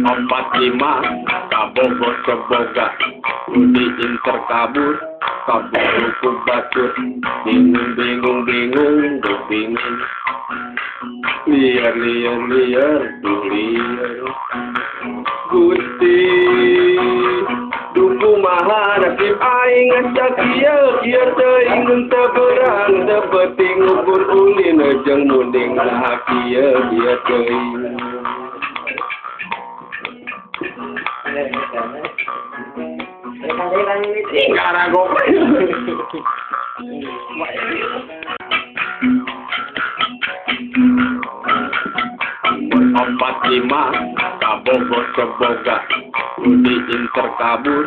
Empat lima kabogo seboga Budi inter kabur ruku batur bingung bingung bingung bingung liar liar liar liar Gusti duku maha nasib aing ngacak kieu teuing mun teu beurang teu penting ukur ulin jeung munding lah kieu teuing Karago. Empat lima kabogo seboga Budi inter kabur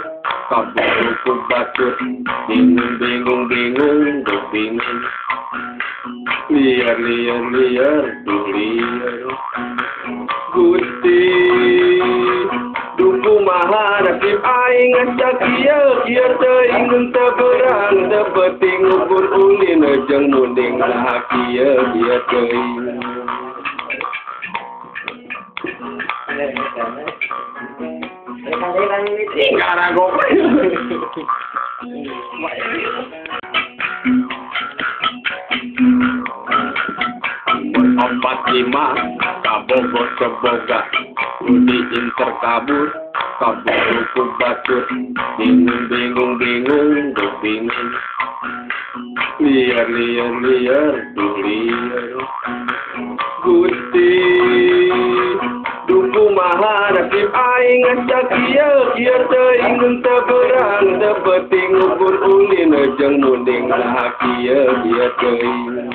ruku batur bingung bingung bingung bingung liar liar liar liar Gusti duku maha nasib aing ngacak kieu teuing mun teu beurang teu penting ukur ulin jeung munding lah kieu teuing Karago. Empat lima kabogo seboga Budi inter kabur ruku batur bingung bingung bingung bingung liar liar liar liar Gusti duku maha nasib aing ngacak kieu teuing mun teu beurang teu penting ukur ulin jeung munding lah kieu teuing